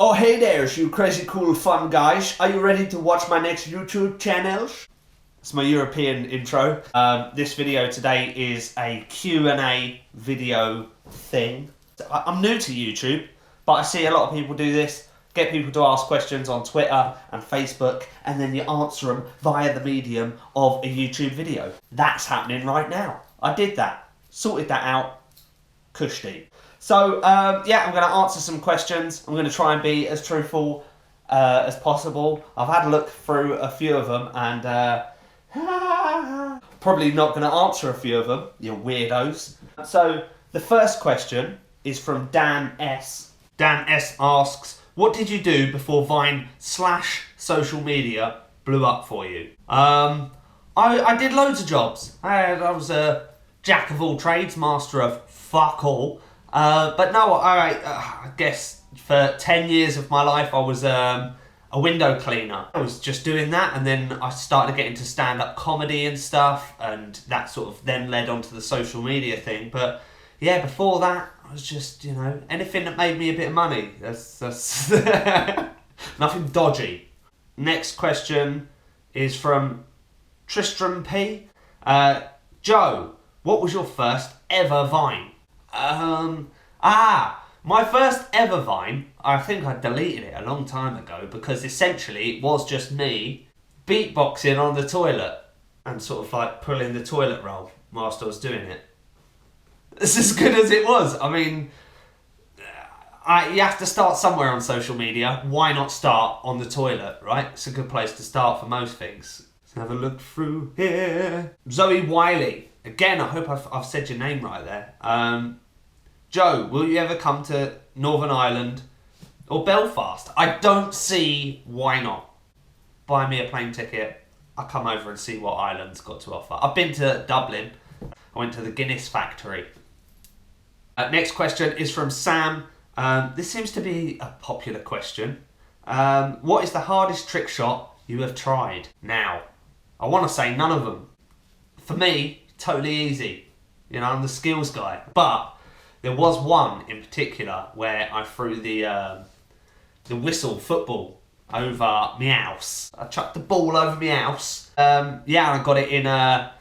Oh hey there, you crazy cool fun guys. Are you ready to watch my next YouTube channel? It's my European intro. This video today is a Q&A video thing. I'm new to YouTube, but I see a lot of people do this. Get people to ask questions on Twitter and Facebook, and then you answer them via the medium of a YouTube video. That's happening right now. I did that. Sorted that out. Kushti. So, yeah, I'm going to answer some questions. I'm going to try and be as truthful as possible. I've had a look through a few of them and probably not going to answer a few of them, you weirdos. So, the first question is from Dan S. Dan S asks, what did you do before Vine/social media blew up for you? I did loads of jobs. I was a jack of all trades, master of fuck all. But no, I guess for 10 years of my life I was a window cleaner. I was just doing that, and then I started to get into stand-up comedy and stuff, and that sort of then led on to the social media thing. But yeah, before that I was just, you know, anything that made me a bit of money. That's nothing dodgy. Next question is from Tristram P. Joe, what was your first ever Vine? My first ever Vine, I think I deleted it a long time ago because essentially it was just me beatboxing on the toilet and sort of like pulling the toilet roll whilst I was doing it. It's as good as it was. I mean, you have to start somewhere on social media. Why not start on the toilet, right? It's a good place to start for most things. Let's have a look through here. Zoe Wiley. Again, I hope I've said your name right there. Joe, will you ever come to Northern Ireland or Belfast? I don't see why not. Buy me a plane ticket. I'll come over and see what Ireland's got to offer. I've been to Dublin. I went to the Guinness factory. Next question is from Sam. This seems to be a popular question. What is the hardest trick shot you have tried? Now, I want to say none of them. For me, totally easy. You know, I'm the skills guy. But there was one in particular where I threw the whistle football over my house. I chucked the ball over my house. Yeah, I got it in I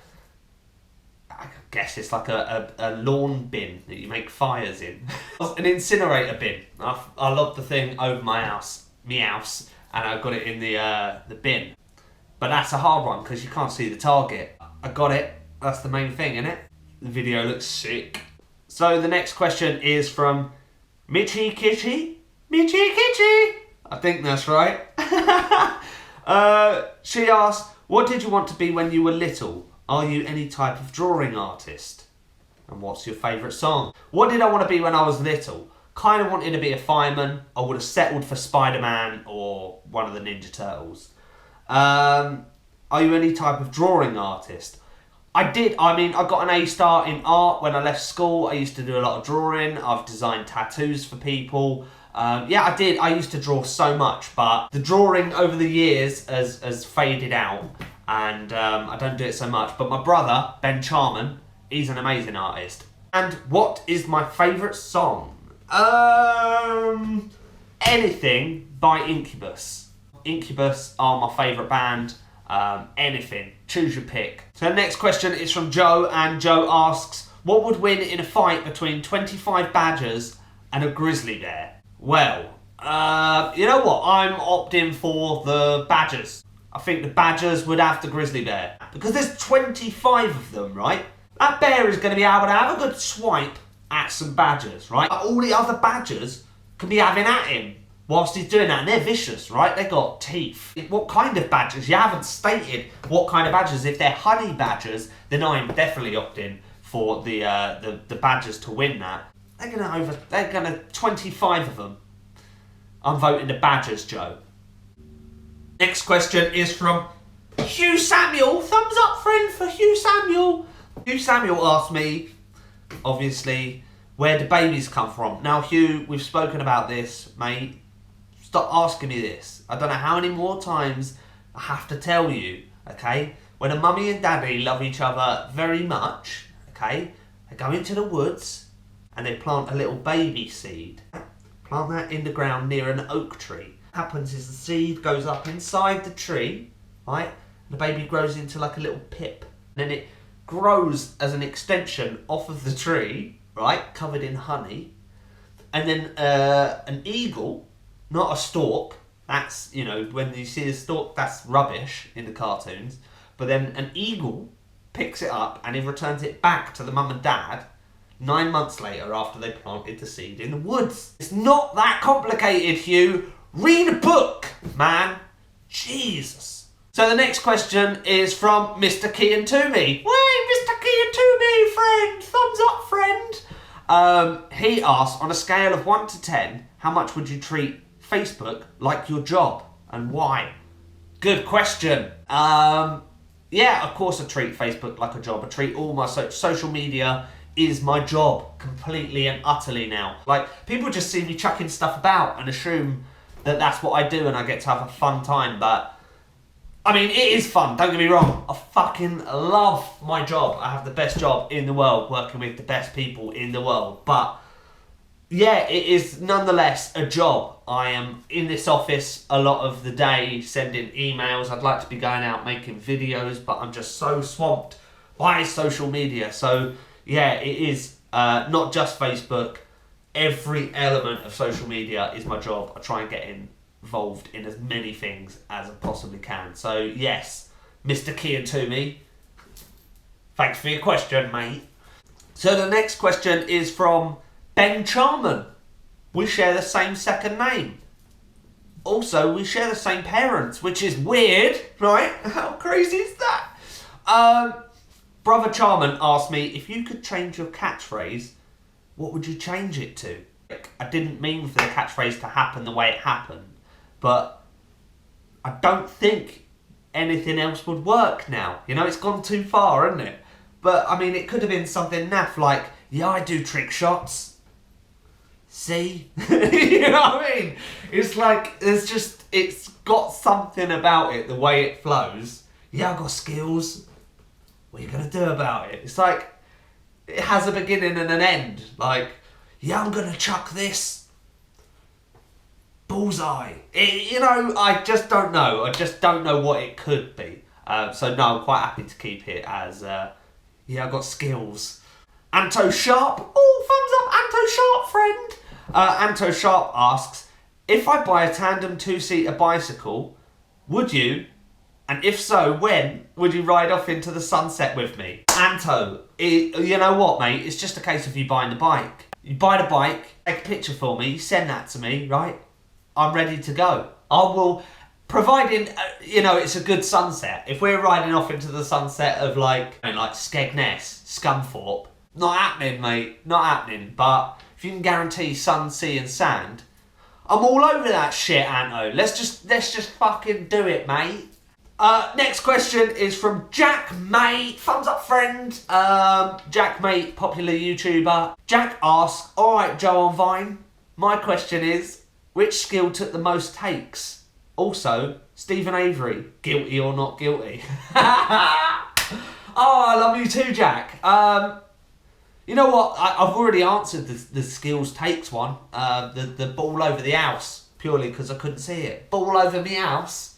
guess it's like a lawn bin that you make fires in. An incinerator bin. I lobbed the thing over my house, and I got it in the bin. But that's a hard one because you can't see the target. I got it. That's the main thing, innit? The video looks sick. So the next question is from Mitchy Kitty. Mitchy Kitty! I think that's right. She asks, what did you want to be when you were little? Are you any type of drawing artist? And what's your favourite song? What did I want to be when I was little? Kind of wanted to be a fireman. I would have settled for Spider-Man or one of the Ninja Turtles. Are you any type of drawing artist? I did. I mean, I got an A star in art when I left school. I used to do a lot of drawing. I've designed tattoos for people. Yeah, I did. I used to draw so much, but the drawing over the years has faded out, and I don't do it so much. But my brother, Ben Charman, he's an amazing artist. And what is my favourite song? Anything by Incubus. Incubus are my favourite band. Anything. Choose your pick. So the next question is from Joe, and Joe asks, what would win in a fight between 25 badgers and a grizzly bear? Well, you know what? I'm opting for the badgers. I think the badgers would have the grizzly bear. Because there's 25 of them, right? That bear is going to be able to have a good swipe at some badgers, right? All the other badgers can be having at him whilst he's doing that, and they're vicious, right? They've got teeth. What kind of badgers? You haven't stated what kind of badgers. If they're honey badgers, then I'm definitely opting for the badgers to win that. They're gonna 25 of them. I'm voting the badgers, Joe. Next question is from Hugh Samuel. Thumbs up, friend, for Hugh Samuel. Hugh Samuel asked me, obviously, where do babies come from? Now, Hugh, we've spoken about this, mate. Stop asking me this. I don't know how many more times I have to tell you, okay? When a mummy and daddy love each other very much, okay, they go into the woods and they plant a little baby seed. Plant that in the ground near an oak tree. What happens is the seed goes up inside the tree, right? The baby grows into like a little pip. Then it grows as an extension off of the tree, right? Covered in honey. And then an eagle, not a stork. That's, you know, when you see a stork, that's rubbish in the cartoons. But then an eagle picks it up and he returns it back to the mum and dad 9 months later after they planted the seed in the woods. It's not that complicated, Hugh. Read a book, man. Jesus. So the next question is from Mr. Key and Toomey. Wait, Mr. Key and Toomey, friend. Thumbs up, friend. He asks, on a scale of 1 to 10, how much would you treat Facebook like your job and why? Good question. Yeah, of course I treat Facebook like a job. I treat all my social media is my job completely and utterly now. Like, people just see me chucking stuff about and assume that that's what I do and I get to have a fun time, but I mean, it is fun, don't get me wrong. I fucking love my job. I have the best job in the world, working with the best people in the world, but yeah, it is nonetheless a job. I am in this office a lot of the day sending emails. I'd like to be going out making videos, but I'm just so swamped by social media. So yeah, it is not just Facebook. Every element of social media is my job. I try and get involved in as many things as I possibly can. So yes, Mr. Key and Toomey, thanks for your question, mate. So the next question is from Ben Charman. We share the same second name. Also, we share the same parents, which is weird, right? How crazy is that? Brother Charman asked me, if you could change your catchphrase, what would you change it to? I didn't mean for the catchphrase to happen the way it happened, but I don't think anything else would work now. You know, it's gone too far, isn't it? But, I mean, it could have been something naff like, yeah, I do trick shots. See? You know what I mean? It's like, it's got something about it, the way it flows. Yeah, I've got skills. What are you going to do about it? It's like, it has a beginning and an end. Like, yeah, I'm going to chuck this. Bullseye. You know, I just don't know. I just don't know what it could be. So no, I'm quite happy to keep it as, yeah, I've got skills. Anto Sharp. Oh, thumbs up, Anto Sharp, friend. Anto Sharp asks, if I buy a tandem 2-seater bicycle, would you, and if so, when, would you ride off into the sunset with me? Anto, you know what, mate? It's just a case of you buying the bike. You buy the bike, take a picture for me, send that to me, right? I'm ready to go. I will, providing, you know, it's a good sunset. If we're riding off into the sunset of like Skegness, Scunthorpe, not happening, mate. Not happening. But if you can guarantee sun, sea and sand, I'm all over that shit, Anto. Let's just fucking do it, mate. Next question is from Jack Mate. Thumbs up, friend. Jack Mate, popular YouTuber. Jack asks, alright, Joe on Vine, my question is, which skill took the most takes? Also, Stephen Avery, guilty or not guilty? Oh, I love you too, Jack. You know what? I've already answered the skills takes one. The ball over the house, purely because I couldn't see it. Ball over me house.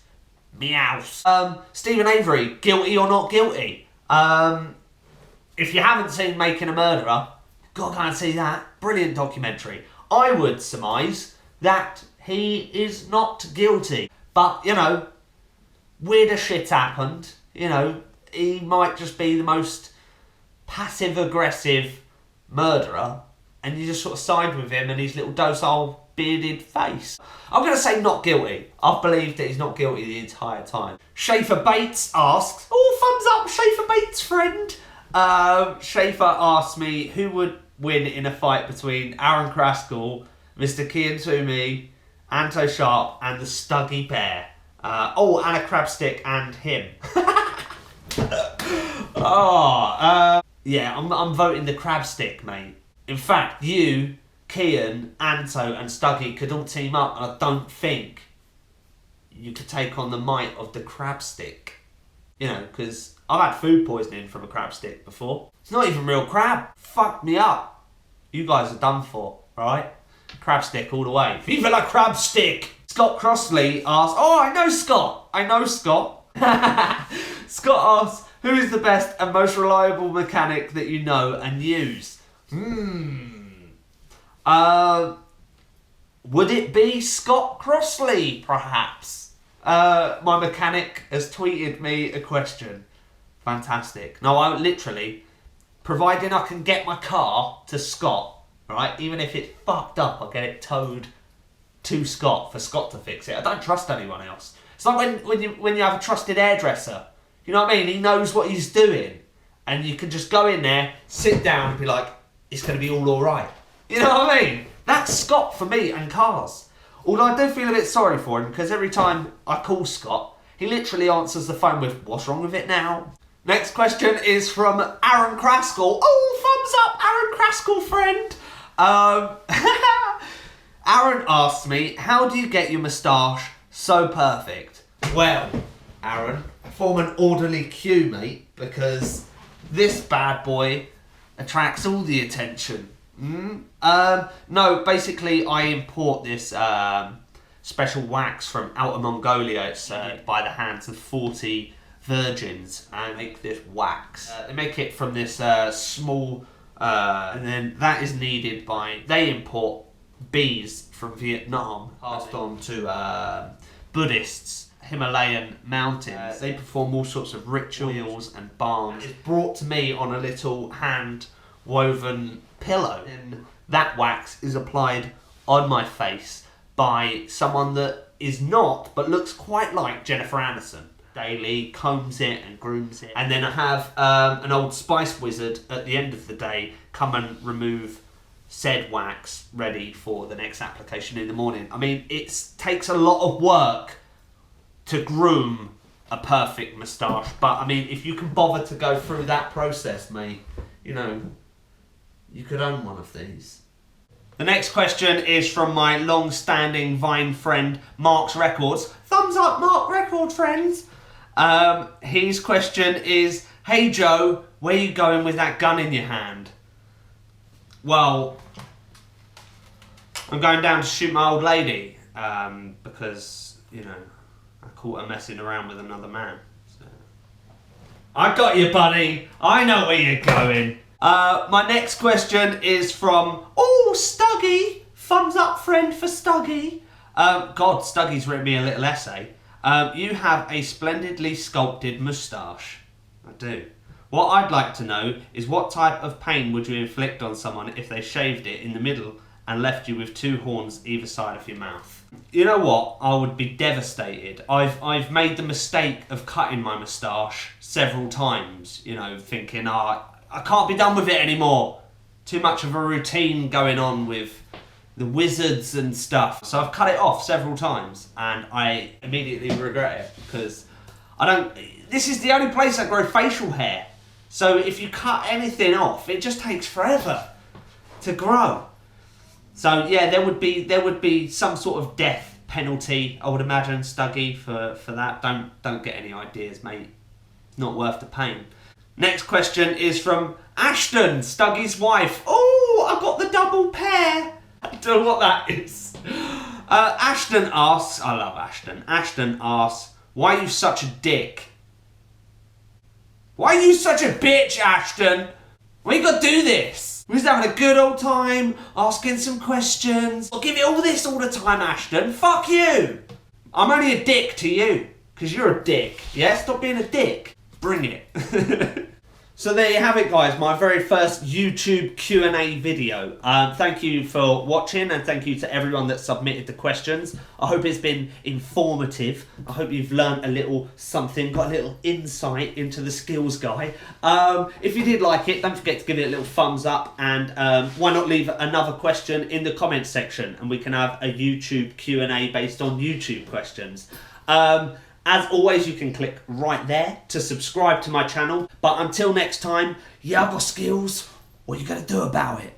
Me house. Stephen Avery, guilty or not guilty? If you haven't seen Making a Murderer, gotta go and see that. Brilliant documentary. I would surmise that he is not guilty. But, you know, weirder shit happened. You know, he might just be the most passive-aggressive murderer, and you just sort of side with him and his little docile bearded face. I'm going to say not guilty. I've believed that he's not guilty the entire time. Schaefer Bates asks, oh, thumbs up, Schaefer Bates, friend. Schaefer asks me, who would win in a fight between Aaron Kraskell, Mr. Key and Toomey, Anto Sharp, and the Stuggy Bear? Anna Crabstick and him. Yeah, I'm voting the Crabstick, mate. In fact, you, Kian, Anto and Stuggy could all team up, and I don't think you could take on the might of the Crabstick. You know, because I've had food poisoning from a crabstick before. It's not even real crab. Fucked me up. You guys are done for, alright? Crab stick all the way. Viva la crab stick! Scott Crossley asks, oh, I know Scott. Scott asks, who is the best and most reliable mechanic that you know and use? Would it be Scott Crossley, perhaps? My mechanic has tweeted me a question. Fantastic. No, I literally, providing I can get my car to Scott, right? Even if it's fucked up, I'll get it towed to Scott for Scott to fix it. I don't trust anyone else. It's like when you have a trusted hairdresser. You know what I mean? He knows what he's doing. And you can just go in there, sit down and be like, it's going to be all alright. You know what I mean? That's Scott for me and cars. Although I do feel a bit sorry for him because every time I call Scott, he literally answers the phone with, what's wrong with it now? Next question is from Aaron Craskell. Oh, thumbs up, Aaron Craskell, friend. Aaron asked me, how do you get your moustache so perfect? Well, Aaron, form an orderly queue, mate, because this bad boy attracts all the attention. No, basically I import this special wax from Outer Mongolia. It's by the hands of 40 virgins and make this wax. They make it from this small, and then that is needed by, they import bees from Vietnam, passed on to Buddhists, Himalayan mountains. They perform all sorts of rituals and balms. It's brought to me on a little hand woven pillow, and that wax is applied on my face by someone that is not, but looks quite like Jennifer Aniston. Daily combs it and grooms it, and then I have an old spice wizard at the end of the day come and remove said wax ready for the next application in the morning. I mean, it takes a lot of work to groom a perfect moustache, but I mean, if you can bother to go through that process, mate, you know, you could own one of these. The next question is from my long-standing Vine friend, Mark's Records. Thumbs up, Mark Record friends. His question is, hey Joe, where you going with that gun in your hand? Well, I'm going down to shoot my old lady, because, you know, I caught her messing around with another man. So. I got you, buddy. I know where you're going. My next question is from, oh, Stuggy. Thumbs up, friend, for Stuggy. God, Stuggy's written me a little essay. You have a splendidly sculpted moustache. I do. What I'd like to know is what type of pain would you inflict on someone if they shaved it in the middle and left you with two horns either side of your mouth? You know what? I would be devastated. I've made the mistake of cutting my moustache several times, you know, thinking, I can't be done with it anymore. Too much of a routine going on with the wizards and stuff. So I've cut it off several times and I immediately regret it because this is the only place I grow facial hair. So if you cut anything off, it just takes forever to grow. So yeah, there would be some sort of death penalty, I would imagine, Stuggy, for that. Don't get any ideas, mate. Not worth the pain. Next question is from Ashton, Stuggy's wife. Oh, I got the double pair. I don't know what that is. Ashton asks, I love Ashton. Ashton asks, why are you such a dick? Why are you such a bitch, Ashton? Why you gotta do this? We're just having a good old time, asking some questions. I'll give you all this all the time, Ashton. Fuck you. I'm only a dick to you, because you're a dick. Yeah, stop being a dick. Bring it. So there you have it, guys, my very first YouTube Q&A video. Thank you for watching and thank you to everyone that submitted the questions. I hope it's been informative. I hope you've learned a little something, got a little insight into the skills guy. If you did like it, don't forget to give it a little thumbs up and why not leave another question in the comments section and we can have a YouTube Q&A based on YouTube questions. As always, you can click right there to subscribe to my channel. But until next time, you have got skills. What are you going to do about it?